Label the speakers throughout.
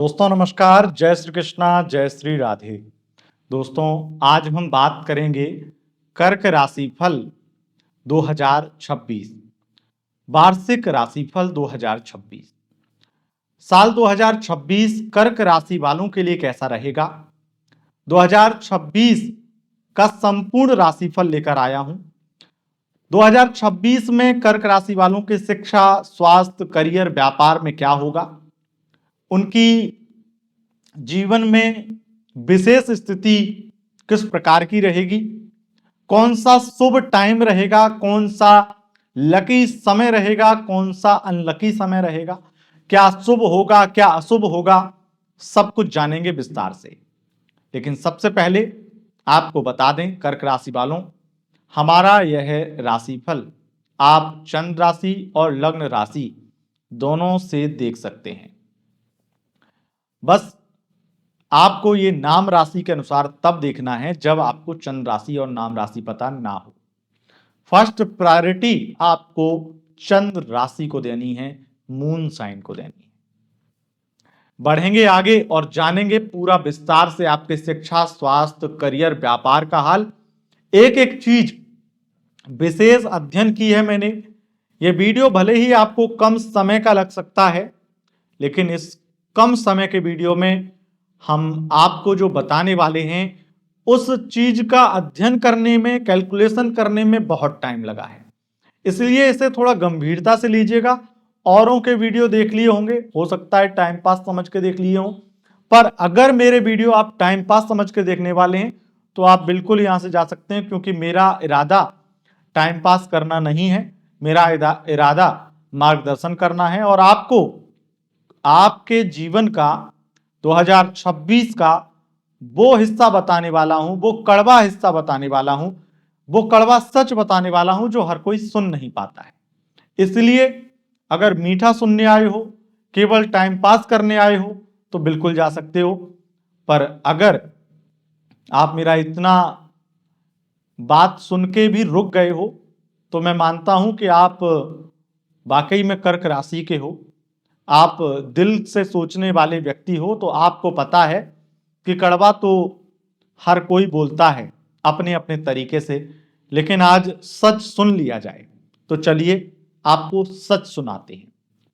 Speaker 1: दोस्तों नमस्कार, जय श्री कृष्णा, जय श्री राधे। दोस्तों आज हम बात करेंगे कर्क राशिफल 2026, वार्षिक राशिफल 2026। साल 2026 कर्क राशि वालों के लिए कैसा रहेगा? 2026 का संपूर्ण राशिफल लेकर आया हूं। 2026 में कर्क राशि वालों की शिक्षा, स्वास्थ्य, करियर, व्यापार में क्या होगा? उनकी जीवन में विशेष स्थिति किस प्रकार की रहेगी? कौन सा शुभ टाइम रहेगा? कौन सा लकी समय रहेगा? कौन सा अनलकी समय रहेगा? क्या शुभ होगा, क्या अशुभ होगा? सब कुछ जानेंगे विस्तार से। लेकिन सबसे पहले आपको बता दें कर्क राशि वालों, हमारा यह राशिफल आप चंद्र राशि और लग्न राशि दोनों से देख सकते हैं। बस आपको ये नाम राशि के अनुसार तब देखना है जब आपको चंद्र राशि और नाम राशि पता ना हो। फर्स्ट प्रायोरिटी आपको चंद्र राशि को देनी है, मून साइन को देनी है। बढ़ेंगे आगे और जानेंगे पूरा विस्तार से आपके शिक्षा, स्वास्थ्य, करियर, व्यापार का हाल। एक एक चीज विशेष अध्ययन की है मैंने। ये वीडियो भले ही आपको कम समय का लग सकता है, लेकिन इस कम समय के वीडियो में हम आपको जो बताने वाले हैं उस चीज का अध्ययन करने में, कैलकुलेशन करने में बहुत टाइम लगा है। इसलिए इसे थोड़ा गंभीरता से लीजिएगा। औरों के वीडियो देख लिए होंगे, हो सकता है टाइम पास समझ के देख लिए हों, पर अगर मेरे वीडियो आप टाइम पास समझ के देखने वाले हैं तो आप बिल्कुल यहां से जा सकते हैं, क्योंकि मेरा इरादा टाइम पास करना नहीं है। मेरा इरादा मार्गदर्शन करना है और आपको आपके जीवन का 2026 का वो हिस्सा बताने वाला हूं, वो कड़वा हिस्सा बताने वाला हूं, वो कड़वा सच बताने वाला हूं जो हर कोई सुन नहीं पाता है। इसलिए अगर मीठा सुनने आए हो, केवल टाइम पास करने आए हो तो बिल्कुल जा सकते हो, पर अगर आप मेरा इतना बात सुन के भी रुक गए हो तो मैं मानता हूं कि आप वाकई में कर्क राशि के हो, आप दिल से सोचने वाले व्यक्ति हो। तो आपको पता है कि कड़वा तो हर कोई बोलता है अपने अपने तरीके से, लेकिन आज सच सुन लिया जाए। तो चलिए आपको सच सुनाते हैं।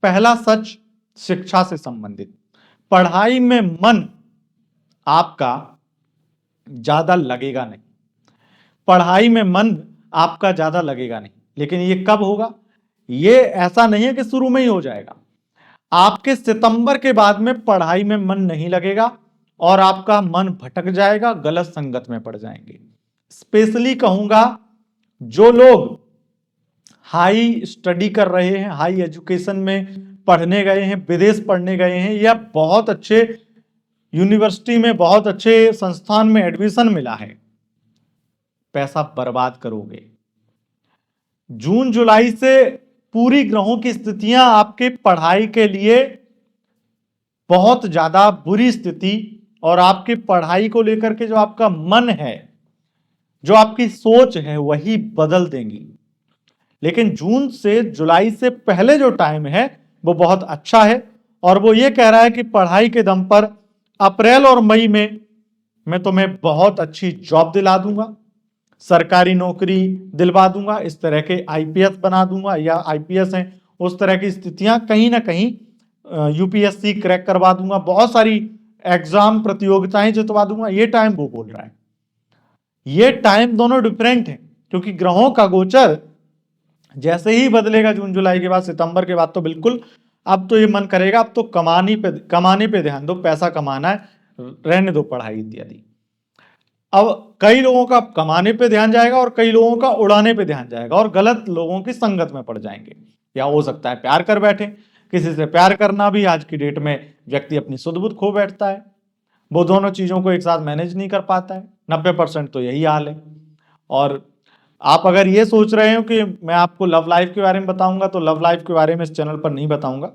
Speaker 1: पहला सच शिक्षा से संबंधित। पढ़ाई में मन आपका ज्यादा लगेगा नहीं, पढ़ाई में मन आपका ज्यादा लगेगा नहीं। लेकिन ये कब होगा? ये ऐसा नहीं है कि शुरू में ही हो जाएगा। आपके सितंबर के बाद में पढ़ाई में मन नहीं लगेगा और आपका मन भटक जाएगा, गलत संगत में पड़ जाएंगे। स्पेशली कहूंगा जो लोग हाई स्टडी कर रहे हैं, हाई एजुकेशन में पढ़ने गए हैं, विदेश पढ़ने गए हैं, या बहुत अच्छे यूनिवर्सिटी में, बहुत अच्छे संस्थान में एडमिशन मिला है, पैसा बर्बाद करोगे। जून जुलाई से पूरी ग्रहों की स्थितियां आपके पढ़ाई के लिए बहुत ज्यादा बुरी स्थिति, और आपकी पढ़ाई को लेकर के जो आपका मन है, जो आपकी सोच है, वही बदल देंगी। लेकिन जून से जुलाई से पहले जो टाइम है वो बहुत अच्छा है, और वो ये कह रहा है कि पढ़ाई के दम पर अप्रैल और मई में मैं तुम्हें बहुत अच्छी जॉब दिला दूंगा, सरकारी नौकरी दिलवा दूंगा, इस तरह के आईपीएस बना दूंगा, या आईपीएस हैं उस तरह की स्थितियां, कहीं ना कहीं यूपीएससी क्रैक करवा दूंगा, बहुत सारी एग्जाम प्रतियोगिताएं जितवा दूंगा। ये टाइम वो बोल रहा है। ये टाइम दोनों डिफरेंट है, क्योंकि ग्रहों का गोचर जैसे ही बदलेगा जून जुलाई के बाद, सितंबर के बाद, तो बिल्कुल अब तो ये मन करेगा अब तो कमाने पे ध्यान दो, पैसा कमाना है, रहने दो पढ़ाई इत्यादि। अब कई लोगों का कमाने पे ध्यान जाएगा और कई लोगों का उड़ाने पे ध्यान जाएगा, और गलत लोगों की संगत में पड़ जाएंगे। या हो सकता है प्यार कर बैठे। किसी से प्यार करना भी आज की डेट में व्यक्ति अपनी सुध बुध खो बैठता है, वो दोनों चीजों को एक साथ मैनेज नहीं कर पाता है। 90% तो यही हाल है। और आप अगर ये सोच रहे हो कि मैं आपको लव लाइफ के बारे में बताऊंगा, तो लव लाइफ के बारे में इस चैनल पर नहीं बताऊंगा,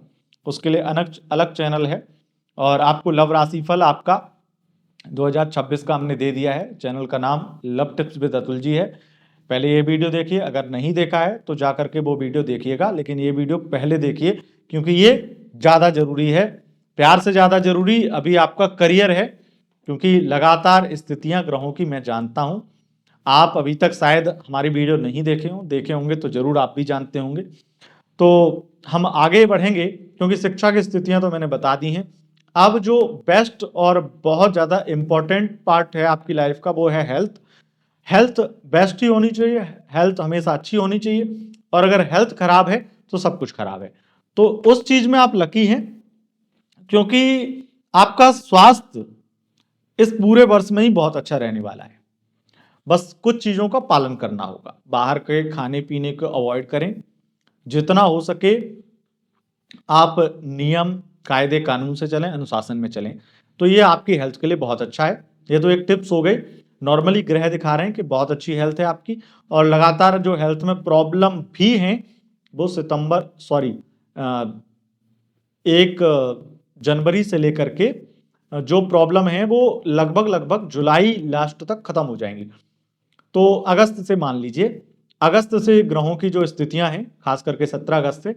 Speaker 1: उसके लिए अलग अलग चैनल है। और आपको लव राशिफल आपका 2026 का हमने दे दिया है। चैनल का नाम love tips with Atul ji है। पहले ये वीडियो देखिए, अगर नहीं देखा है तो जा करके वो वीडियो देखिएगा, लेकिन ये वीडियो पहले देखिए क्योंकि ये ज़्यादा जरूरी है। प्यार से ज्यादा जरूरी अभी आपका करियर है, क्योंकि लगातार स्थितियां ग्रहों की मैं जानता हूं। आप अभी तक शायद हमारी वीडियो नहीं देखे होंगे तो जरूर आप भी जानते होंगे। तो हम आगे बढ़ेंगे, क्योंकि शिक्षा की स्थितियां तो मैंने बता दी हैं। अब जो बेस्ट और बहुत ज्यादा इंपॉर्टेंट पार्ट है आपकी लाइफ का, वो है हेल्थ। हेल्थ बेस्ट ही होनी चाहिए, हेल्थ हमेशा अच्छी होनी चाहिए, और अगर हेल्थ खराब है तो सब कुछ खराब है। तो उस चीज में आप लकी हैं, क्योंकि आपका स्वास्थ्य इस पूरे वर्ष में ही बहुत अच्छा रहने वाला है। बस कुछ चीजों का पालन करना होगा, बाहर के खाने पीने को अवॉइड करें, जितना हो सके आप नियम कायदे कानून से चलें, अनुशासन में चलें, तो ये आपकी हेल्थ के लिए बहुत अच्छा है। ये तो एक टिप्स हो गई। नॉर्मली ग्रह दिखा रहे हैं कि बहुत अच्छी हेल्थ है आपकी, और लगातार जो हेल्थ में प्रॉब्लम भी हैं वो सॉरी 1 जनवरी से लेकर के जो प्रॉब्लम है वो लगभग जुलाई लास्ट तक खत्म हो जाएंगी। तो अगस्त से मान लीजिए, अगस्त से ग्रहों की जो स्थितियां हैं, खास करके 17 अगस्त से,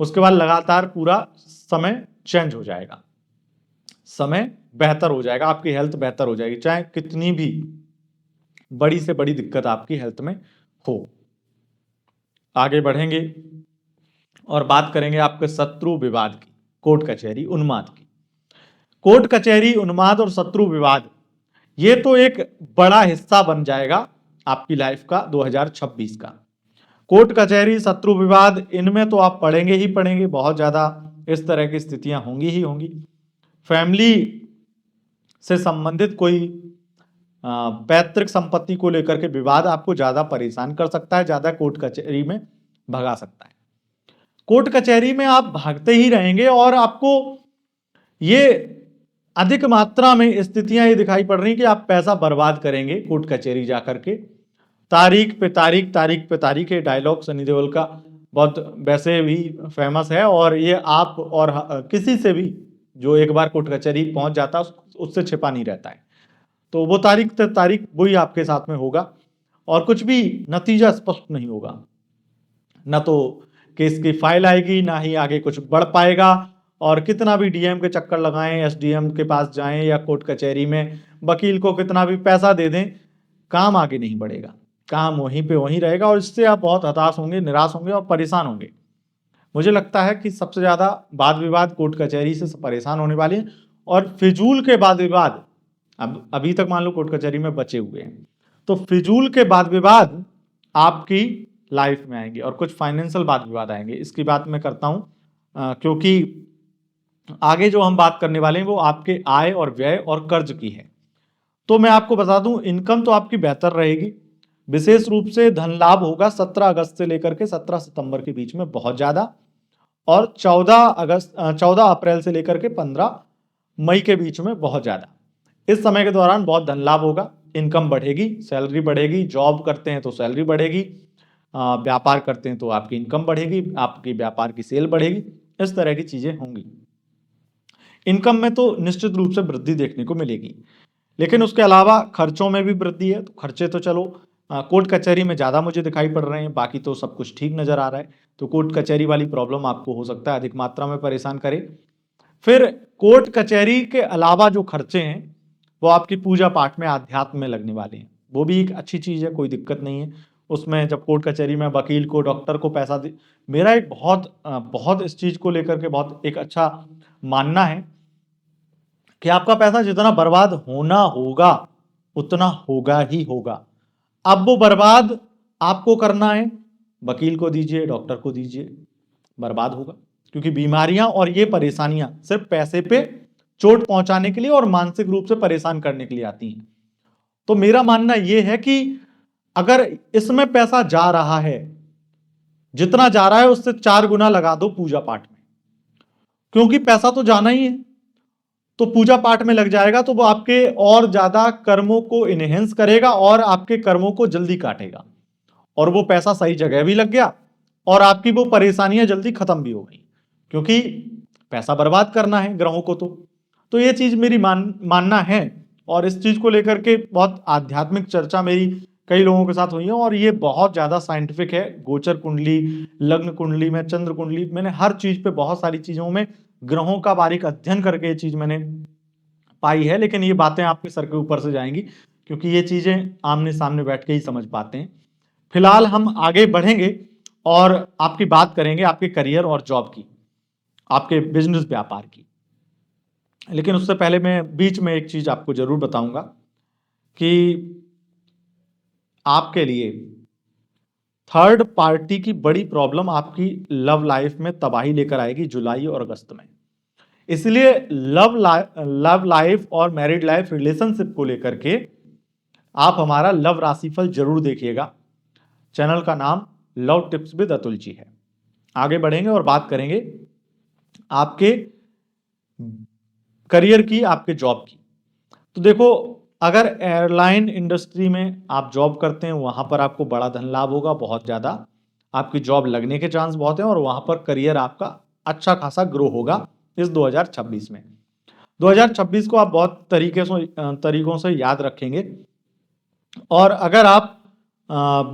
Speaker 1: उसके बाद लगातार पूरा समय चेंज हो जाएगा, समय बेहतर हो जाएगा, आपकी हेल्थ बेहतर हो जाएगी, चाहे कितनी भी बड़ी से बड़ी दिक्कत आपकी हेल्थ में हो। आगे बढ़ेंगे और बात करेंगे आपके शत्रु विवाद की, कोर्ट कचहरी उन्माद की। कोर्ट कचहरी उन्माद और शत्रु विवाद, ये तो एक बड़ा हिस्सा बन जाएगा आपकी लाइफ का 2026 का। कोर्ट कचहरी शत्रु विवाद, इनमें तो आप पढ़ेंगे ही पढ़ेंगे, बहुत ज्यादा इस तरह की स्थितियां होंगी ही होंगी। फैमिली से संबंधित कोई पैतृक संपत्ति को लेकर के विवाद आपको ज्यादा परेशान कर सकता है, ज्यादा कोर्ट कचहरी में भगा सकता है। कोर्ट कचहरी में आप भागते ही रहेंगे, और आपको ये अधिक मात्रा में स्थितियां ये दिखाई पड़ रही कि आप पैसा बर्बाद करेंगे कोर्ट कचहरी जाकर के। तारीख पे तारीख, तारीख पे तारीख, ये डायलॉग सनी देओल का बहुत वैसे भी फेमस है, और ये आप और किसी से भी जो एक बार कोर्ट कचहरी पहुंच जाता है उससे छिपा नहीं रहता है। तो वो तारीख वही आपके साथ में होगा, और कुछ भी नतीजा स्पष्ट नहीं होगा, ना तो केस की फाइल आएगी, ना ही आगे कुछ बढ़ पाएगा। और कितना भी डीएम के चक्कर लगाएं, एसडीएम के पास जाएं, या कोर्ट कचहरी में वकील को कितना भी पैसा दे दें, काम आगे नहीं बढ़ेगा, काम वहीं पे वहीं रहेगा, और इससे आप बहुत हताश होंगे, निराश होंगे और परेशान होंगे। मुझे लगता है कि सबसे ज्यादा वाद विवाद कोर्ट कचहरी से परेशान होने वाले हैं, और फिजूल के वाद विवाद अब अभी तक मान लो कोर्ट कचहरी में बचे हुए हैं, तो फिजूल के वाद विवाद आपकी लाइफ में आएंगे, और कुछ फाइनेंशियल वाद विवाद आएंगे। इसकी बात मैं करता हूं क्योंकि आगे जो हम बात करने वाले हैं वो आपके आय और व्यय और कर्ज की है। तो मैं आपको बता दूं, इनकम तो आपकी बेहतर रहेगी, विशेष रूप से धन लाभ होगा 17 अगस्त से लेकर के 17 सितंबर के बीच में बहुत ज्यादा, और 14 अप्रैल से लेकर के 15 मई के बीच में बहुत ज्यादा। इस समय के दौरान बहुत धन लाभ होगा, इनकम बढ़ेगी, सैलरी बढ़ेगी, जॉब करते हैं तो सैलरी बढ़ेगी, व्यापार करते हैं तो आपकी इनकम बढ़ेगी, आपकी व्यापार की सेल बढ़ेगी, इस तरह की चीजें होंगी। इनकम में तो निश्चित रूप से वृद्धि देखने को मिलेगी, लेकिन उसके अलावा खर्चों में भी वृद्धि है। तो खर्चे तो चलो कोर्ट कचहरी में ज्यादा मुझे दिखाई पड़ रहे हैं, बाकी तो सब कुछ ठीक नजर आ रहा है। तो कोर्ट कचहरी वाली प्रॉब्लम आपको हो सकता है अधिक मात्रा में परेशान करे। फिर कोर्ट कचहरी के अलावा जो खर्चे हैं वो आपकी पूजा पाठ में, आध्यात्म में लगने वाले हैं, वो भी एक अच्छी चीज है, कोई दिक्कत नहीं है उसमें। जब कोर्ट कचहरी में वकील को, डॉक्टर को पैसा दे, मेरा एक बहुत इस चीज को लेकर के बहुत एक अच्छा मानना है कि आपका पैसा जितना बर्बाद होना होगा उतना होगा ही होगा। अब वो बर्बाद आपको करना है, वकील को दीजिए, डॉक्टर को दीजिए, बर्बाद होगा, क्योंकि बीमारियां और ये परेशानियां सिर्फ पैसे पे चोट पहुंचाने के लिए और मानसिक रूप से परेशान करने के लिए आती हैं। तो मेरा मानना यह है कि अगर इसमें पैसा जा रहा है, जितना जा रहा है उससे 4 गुना लगा दो पूजा पाठ में, क्योंकि पैसा तो जाना ही है, तो पूजा पाठ में लग जाएगा तो वो आपके और ज्यादा कर्मों को इनहेंस करेगा और आपके कर्मों को जल्दी काटेगा, और वो पैसा सही जगह भी लग गया और आपकी वो परेशानियां जल्दी खत्म भी हो गई, क्योंकि पैसा बर्बाद करना है ग्रहों को। तो ये चीज मेरी मानना है, और इस चीज को लेकर के बहुत आध्यात्मिक चर्चा मेरी कई लोगों के साथ हुई है, और ये बहुत ज्यादा साइंटिफिक है। गोचर कुंडली, लग्न कुंडली में, चंद्र कुंडली, मैंने हर चीज पे बहुत सारी चीजों में ग्रहों का बारीक अध्ययन करके ये चीज मैंने पाई है, लेकिन ये बातें आपके सर के ऊपर से जाएंगी क्योंकि ये चीजें आमने सामने बैठ के ही समझ पाते हैं। फिलहाल हम आगे बढ़ेंगे और आपकी बात करेंगे आपके करियर और जॉब की, आपके बिजनेस व्यापार की। लेकिन उससे पहले मैं बीच में एक चीज आपको जरूर बताऊंगा कि आपके लिए थर्ड पार्टी की बड़ी प्रॉब्लम आपकी लव लाइफ में तबाही लेकर आएगी जुलाई और अगस्त में। इसलिए लव लाइफ और मैरिड लाइफ रिलेशनशिप को लेकर के आप हमारा लव राशिफल जरूर देखिएगा। चैनल का नाम love tips with Atul ji है। आगे बढ़ेंगे और बात करेंगे आपके करियर की, आपके जॉब की। तो देखो, अगर एयरलाइन इंडस्ट्री में आप जॉब करते हैं वहां पर आपको बड़ा धन लाभ होगा, बहुत ज्यादा आपकी जॉब लगने के चांस बहुत हैं और वहां पर करियर आपका अच्छा खासा ग्रो होगा इस 2026 में। 2026 को आप बहुत तरीकों से याद रखेंगे। और अगर आप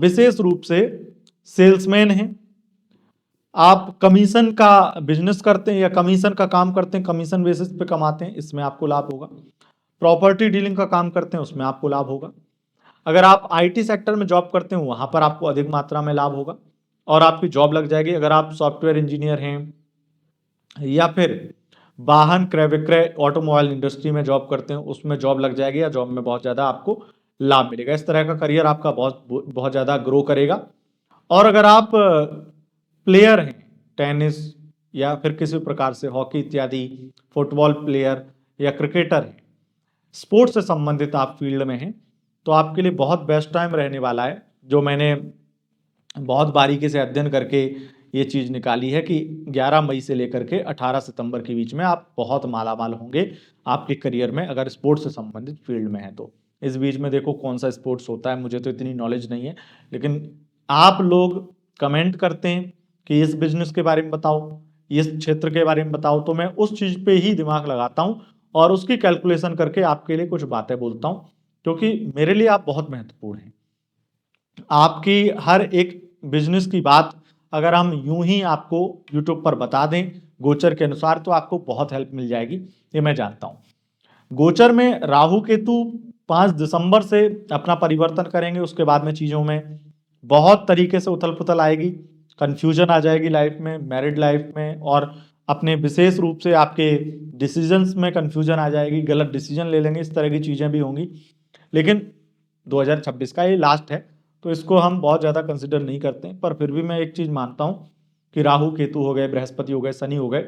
Speaker 1: विशेष रूप से सेल्समैन हैं, आप कमीशन का बिजनेस करते हैं या कमीशन का काम करते हैं, कमीशन बेसिस पे कमाते हैं, इसमें आपको लाभ होगा। प्रॉपर्टी डीलिंग का काम करते हैं उसमें आपको लाभ होगा। अगर आप आईटी सेक्टर में जॉब करते हैं वहां पर आपको अधिक मात्रा में लाभ होगा और आपकी जॉब लग जाएगी। अगर आप सॉफ्टवेयर इंजीनियर हैं या फिर वाहन क्रय विक्रय ऑटोमोबाइल इंडस्ट्री में जॉब करते हैं उसमें जॉब लग जाएगी या जॉब में बहुत ज़्यादा आपको लाभ मिलेगा। इस तरह का करियर आपका बहुत बहुत ज़्यादा ग्रो करेगा। और अगर आप प्लेयर हैं, टेनिस या फिर किसी प्रकार से हॉकी इत्यादि, फुटबॉल प्लेयर या क्रिकेटर हैं, स्पोर्ट्स से संबंधित आप फील्ड में हैं, तो आपके लिए बहुत बेस्ट टाइम रहने वाला है। जो मैंने बहुत बारीकी से अध्ययन करके ये चीज़ निकाली है कि 11 मई से लेकर के 18 सितंबर के बीच में आप बहुत मालामाल होंगे आपके करियर में, अगर स्पोर्ट्स से संबंधित फील्ड में है तो। इस बीच में देखो कौन सा स्पोर्ट्स होता है, मुझे तो इतनी नॉलेज नहीं है, लेकिन आप लोग कमेंट करते हैं कि इस बिजनेस के बारे में बताओ, इस क्षेत्र के बारे में बताओ, तो मैं उस चीज़ पे ही दिमाग लगाता हूँ और उसकी कैलकुलेशन करके आपके लिए कुछ बातें बोलता हूँ, क्योंकि मेरे लिए आप बहुत महत्वपूर्ण हैं। आपकी हर एक बिजनेस की बात अगर हम यूं ही आपको यूट्यूब पर बता दें गोचर के अनुसार, तो आपको बहुत हेल्प मिल जाएगी, ये मैं जानता हूं। गोचर में राहु केतु 5 दिसंबर से अपना परिवर्तन करेंगे, उसके बाद में चीजों में बहुत तरीके से उथल पुथल आएगी, कंफ्यूजन आ जाएगी लाइफ में, मैरिड लाइफ में, और अपने विशेष रूप से आपके डिसीजंस में कंफ्यूजन आ जाएगी, गलत डिसीजन ले लेंगे, इस तरह की चीजें भी होंगी। लेकिन 2026 का ये लास्ट है तो इसको हम बहुत ज़्यादा कंसिडर नहीं करते हैं, पर फिर भी मैं एक चीज़ मानता हूँ कि राहु केतु हो गए, बृहस्पति हो गए, शनि हो गए,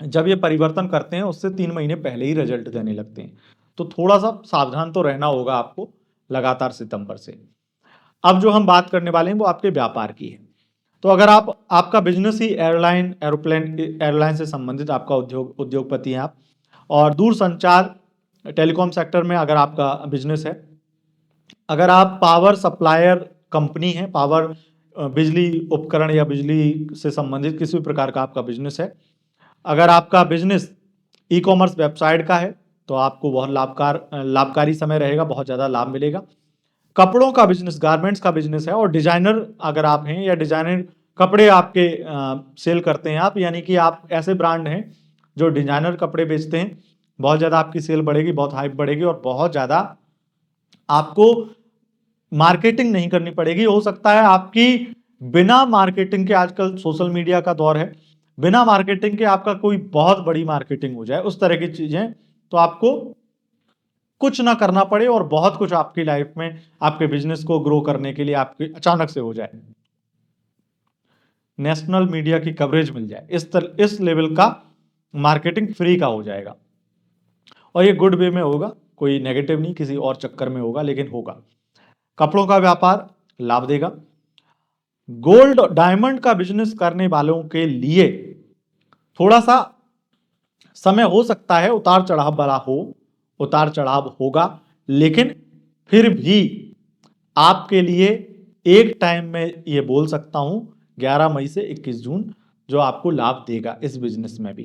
Speaker 1: जब ये परिवर्तन करते हैं उससे 3 महीने पहले ही रिजल्ट देने लगते हैं, तो थोड़ा सा सावधान तो रहना होगा आपको लगातार सितंबर से। अब जो हम बात करने वाले हैं वो आपके व्यापार की है। तो अगर आपका बिजनेस ही एयरलाइन से संबंधित आपका उद्योगपति हैं आप, और दूर संचार टेलीकॉम सेक्टर में अगर आपका बिजनेस है, अगर आप पावर सप्लायर कंपनी है, पावर बिजली उपकरण या बिजली से संबंधित किसी भी प्रकार का आपका बिजनेस है, अगर आपका बिजनेस ई कॉमर्स वेबसाइट का है तो आपको बहुत लाभकारी समय रहेगा, बहुत ज़्यादा लाभ मिलेगा। कपड़ों का बिजनेस, गारमेंट्स का बिजनेस है और डिजाइनर अगर आप हैं या डिजाइनर कपड़े आपके सेल करते हैं आप, यानी कि आप ऐसे ब्रांड हैं जो डिजाइनर कपड़े बेचते हैं, बहुत ज़्यादा आपकी सेल बढ़ेगी, बहुत हाइप बढ़ेगी और बहुत ज़्यादा आपको मार्केटिंग नहीं करनी पड़ेगी। हो सकता है आपकी बिना मार्केटिंग के, आजकल सोशल मीडिया का दौर है, बिना मार्केटिंग के आपका कोई बहुत बड़ी मार्केटिंग हो जाए, उस तरह की चीजें, तो आपको कुछ ना करना पड़े और बहुत कुछ आपकी लाइफ में आपके बिजनेस को ग्रो करने के लिए आपके अचानक से हो जाए, नेशनल मीडिया की कवरेज मिल जाए, इस लेवल का मार्केटिंग फ्री का हो जाएगा। और ये गुड वे में होगा, कोई नेगेटिव नहीं, किसी और चक्कर में होगा, लेकिन होगा। कपड़ों का व्यापार लाभ देगा। गोल्ड डायमंड का बिजनेस करने वालों के लिए थोड़ा सा समय हो सकता है उतार चढ़ाव वाला हो, उतार चढ़ाव होगा, लेकिन फिर भी आपके लिए एक टाइम में ये बोल सकता हूं 11 मई से 21 जून जो आपको लाभ देगा इस बिजनेस में भी।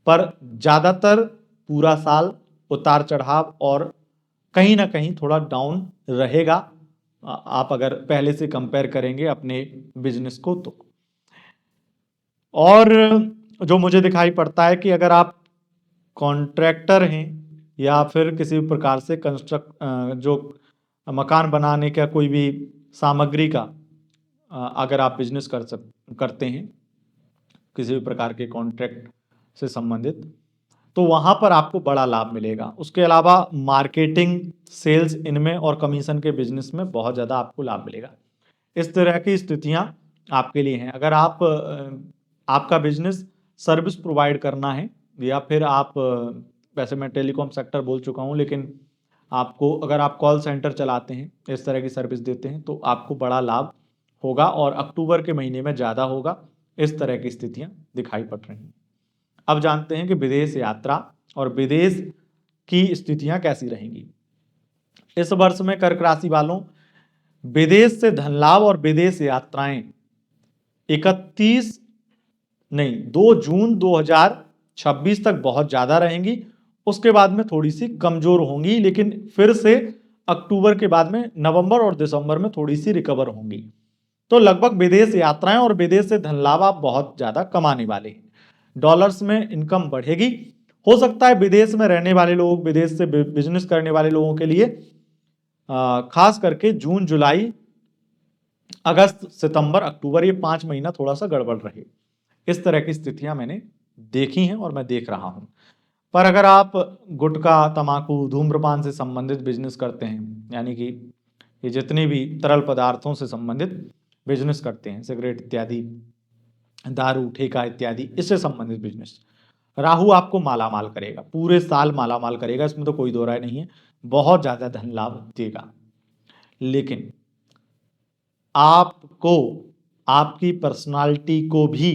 Speaker 1: पर ज्यादातर पूरा साल उतार चढ़ाव और कहीं ना कहीं थोड़ा डाउन रहेगा, आप अगर पहले से कंपेयर करेंगे अपने बिजनेस को तो। और जो मुझे दिखाई पड़ता है कि अगर आप कॉन्ट्रैक्टर हैं या फिर किसी भी प्रकार से जो मकान बनाने का कोई भी सामग्री का अगर आप बिजनेस करते हैं किसी भी प्रकार के कॉन्ट्रैक्ट से संबंधित, तो वहां पर आपको बड़ा लाभ मिलेगा। उसके अलावा मार्केटिंग, सेल्स, इनमें और कमीशन के बिजनेस में बहुत ज़्यादा आपको लाभ मिलेगा। इस तरह की स्थितियां आपके लिए हैं। अगर आपका बिजनेस सर्विस प्रोवाइड करना है या फिर आप वैसे मैं टेलीकॉम सेक्टर बोल चुका हूं, लेकिन आपको अगर आप कॉल सेंटर चलाते हैं, इस तरह की सर्विस देते हैं, तो आपको बड़ा लाभ होगा और अक्टूबर के महीने में ज़्यादा होगा। इस तरह की स्थितियां दिखाई पड़ रही हैं। अब जानते हैं कि विदेश यात्रा और विदेश की स्थितियां कैसी रहेंगी। इस वर्ष में कर्क राशि वालों, विदेश से धन लाभ और विदेश यात्राएं 2 जून 2026 तक बहुत ज्यादा रहेंगी। उसके बाद में थोड़ी सी कमजोर होंगी, लेकिन फिर से अक्टूबर के बाद में नवंबर और दिसंबर में थोड़ी सी रिकवर होंगी। तो लगभग विदेश यात्राएं और विदेश से धन लाभ आप बहुत ज्यादा कमाने वाले हैं। डॉलर्स में इनकम बढ़ेगी। हो सकता है विदेश में रहने वाले लोग, विदेश से बिजनेस करने वाले लोगों के लिए खास करके जून, जुलाई, अगस्त, सितंबर, अक्टूबर, ये 5 महीना थोड़ा सा गड़बड़ रहे। इस तरह की स्थितियां मैंने देखी हैं और मैं देख रहा हूं। पर अगर आप गुटखा, तंबाकू, धूम्रपान से संबंधित बिजनेस करते हैं, यानी कि ये जितने भी तरल पदार्थों से संबंधित बिजनेस करते हैं, सिगरेट इत्यादि, दारू, ठेका इत्यादि, इससे संबंधित बिजनेस, राहु आपको मालामाल करेगा, पूरे साल मालामाल करेगा, इसमें तो कोई दो राय नहीं है, बहुत ज्यादा धन लाभ देगा। लेकिन आपको आपकी पर्सनालिटी को भी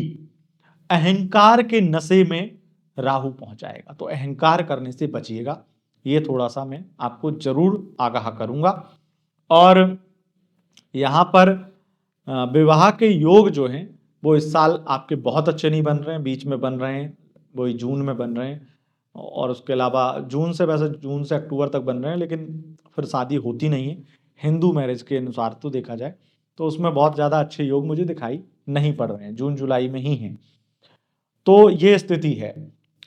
Speaker 1: अहंकार के नशे में राहु पहुंचाएगा, तो अहंकार करने से बचिएगा। ये थोड़ा सा मैं आपको जरूर आगाह करूंगा। और यहां पर विवाह के योग जो हैं वो इस साल आपके बहुत अच्छे नहीं बन रहे हैं, बीच में बन रहे हैं, वही जून में बन रहे हैं। और उसके अलावा जून से अक्टूबर तक बन रहे हैं, लेकिन फिर शादी होती नहीं है हिंदू मैरिज के अनुसार। तो देखा जाए तो उसमें बहुत ज़्यादा अच्छे योग मुझे दिखाई नहीं पड़ रहे हैं, जून जुलाई में ही हैं। तो ये स्थिति है।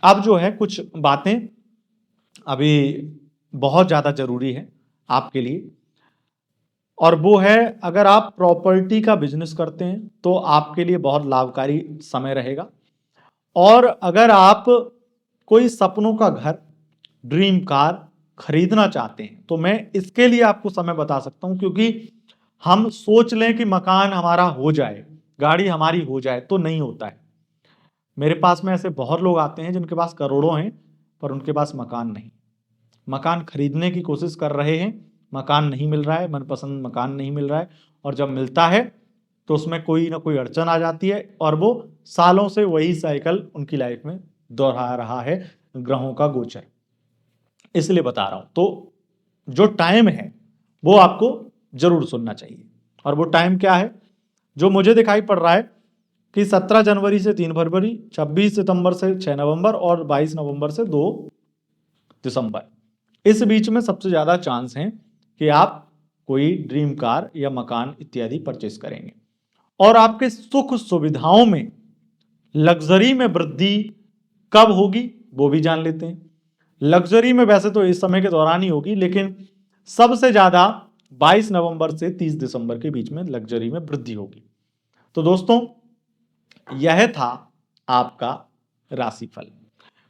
Speaker 1: अब जो है कुछ बातें अभी बहुत ज़्यादा जरूरी है आपके लिए, और वो है अगर आप प्रॉपर्टी का बिजनेस करते हैं तो आपके लिए बहुत लाभकारी समय रहेगा। और अगर आप कोई सपनों का घर, ड्रीम कार खरीदना चाहते हैं तो मैं इसके लिए आपको समय बता सकता हूं, क्योंकि हम सोच लें कि मकान हमारा हो जाए, गाड़ी हमारी हो जाए, तो नहीं होता है। मेरे पास में ऐसे बहुत लोग आते हैं जिनके पास करोड़ों हैं पर उनके पास मकान नहीं, मकान खरीदने की कोशिश कर रहे हैं, मकान नहीं मिल रहा है, मनपसंद मकान नहीं मिल रहा है, और जब मिलता है तो उसमें कोई ना कोई अड़चन आ जाती है और वो सालों से वही साइकिल उनकी लाइफ में दोहरा रहा है ग्रहों का गोचर। इसलिए बता रहा हूं। तो जो टाइम है वो आपको जरूर सुनना चाहिए। और वो टाइम क्या है जो मुझे दिखाई पड़ रहा है कि 17 जनवरी से 3 फरवरी, 26 सितंबर से 6 नवंबर और 22 नवंबर से 2 दिसंबर, इस बीच में सबसे ज्यादा चांस है कि आप कोई ड्रीम कार या मकान इत्यादि परचेस करेंगे। और आपके सुख सुविधाओं में, लग्जरी में वृद्धि कब होगी वो भी जान लेते हैं। लग्जरी में वैसे तो इस समय के दौरान ही होगी, लेकिन सबसे ज्यादा 22 नवंबर से 30 दिसंबर के बीच में लग्जरी में वृद्धि होगी। तो दोस्तों यह था आपका राशिफल।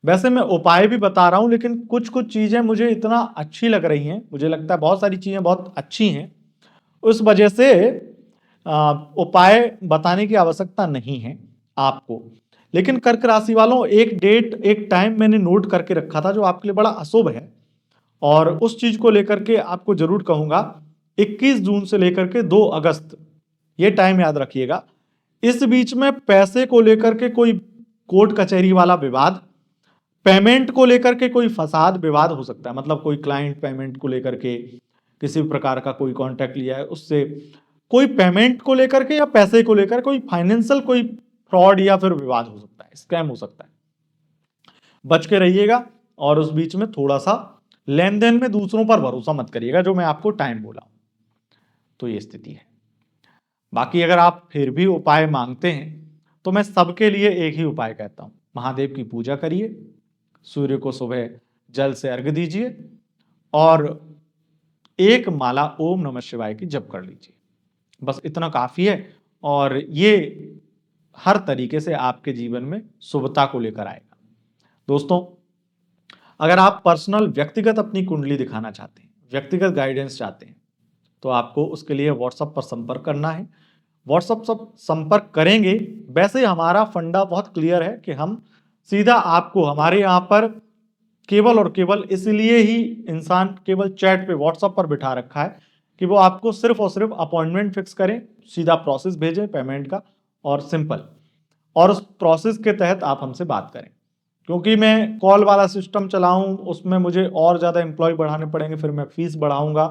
Speaker 1: वैसे मैं उपाय भी बता रहा हूं, लेकिन कुछ कुछ चीजें मुझे इतना अच्छी लग रही हैं, मुझे लगता है बहुत सारी चीजें बहुत अच्छी हैं, उस वजह से उपाय बताने की आवश्यकता नहीं है आपको। लेकिन कर्क राशि वालों, एक डेट, एक टाइम मैंने नोट करके रखा था जो आपके लिए बड़ा अशुभ है, और उस चीज को लेकर के आपको जरूर कहूंगा। 21 जून से लेकर के 2 अगस्त, ये टाइम याद रखिएगा। इस बीच में पैसे को लेकर के कोई कोर्ट कचहरी वाला विवाद, पेमेंट को लेकर के कोई फसाद विवाद हो सकता है। मतलब कोई क्लाइंट पेमेंट को लेकर के किसी भी प्रकार का कोई कॉन्ट्रैक्ट लिया है, उससे कोई पेमेंट को लेकर के या पैसे को लेकर कोई फाइनेंशियल कोई फ्रॉड या फिर विवाद हो सकता है, स्कैम हो सकता है। बच के रहिएगा। और उस बीच में थोड़ा सा लेन देन में दूसरों पर भरोसा मत करिएगा, जो मैं आपको टाइम बोला। तो ये स्थिति है। बाकी अगर आप फिर भी उपाय मांगते हैं तो मैं सबके लिए एक ही उपाय कहता हूं, महादेव की पूजा करिए, सूर्य को सुबह जल से अर्घ्य दीजिए और एक माला ओम नमः शिवाय की जप कर लीजिए। बस इतना काफ़ी है और ये हर तरीके से आपके जीवन में शुभता को लेकर आएगा। दोस्तों, अगर आप पर्सनल व्यक्तिगत अपनी कुंडली दिखाना चाहते हैं, व्यक्तिगत गाइडेंस चाहते हैं, तो आपको उसके लिए व्हाट्सएप पर संपर्क करना है। व्हाट्सएप सब संपर्क करेंगे, वैसे हमारा फंडा बहुत क्लियर है कि हम सीधा आपको हमारे यहाँ पर केवल और केवल इसलिए ही इंसान केवल चैट पे व्हाट्सएप पर बिठा रखा है कि वो आपको सिर्फ और सिर्फ अपॉइंटमेंट फिक्स करें, सीधा प्रोसेस भेजें पेमेंट का और सिंपल, और उस प्रोसेस के तहत आप हमसे बात करें। क्योंकि मैं कॉल वाला सिस्टम चलाऊं उसमें मुझे और ज़्यादा एम्प्लॉय बढ़ाने पड़ेंगे, फिर मैं फीस बढ़ाऊंगा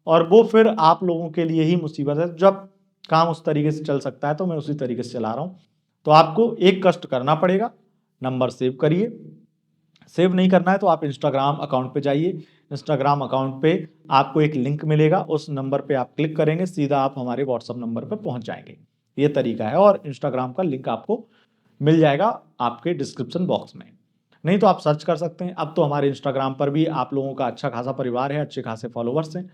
Speaker 1: और वो फिर आप लोगों के लिए ही मुसीबत है। जब काम उस तरीके से चल सकता है तो मैं उसी तरीके से चला रहा हूँ। तो आपको एक कष्ट करना पड़ेगा, नंबर सेव करिए। सेव नहीं करना है तो आप इंस्टाग्राम अकाउंट पे जाइए, इंस्टाग्राम अकाउंट पे आपको एक लिंक मिलेगा, उस नंबर पे आप क्लिक करेंगे, सीधा आप हमारे व्हाट्सएप नंबर पे पहुंच जाएंगे। ये तरीका है और इंस्टाग्राम का लिंक आपको मिल जाएगा आपके डिस्क्रिप्शन बॉक्स में, नहीं तो आप सर्च कर सकते हैं। अब तो हमारे इंस्टाग्राम पर भी आप लोगों का अच्छा खासा परिवार है, अच्छे खासे फॉलोवर्स हैं,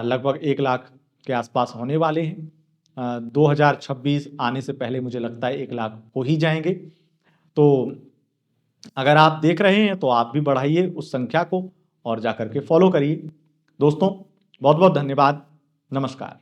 Speaker 1: लगभग 1 लाख के आसपास होने वाले हैं। 2026 आने से पहले मुझे लगता है 1 लाख हो ही जाएंगे। तो अगर आप देख रहे हैं तो आप भी बढ़ाइए उस संख्या को और जाकर के फॉलो करिए। दोस्तों, बहुत बहुत धन्यवाद। नमस्कार।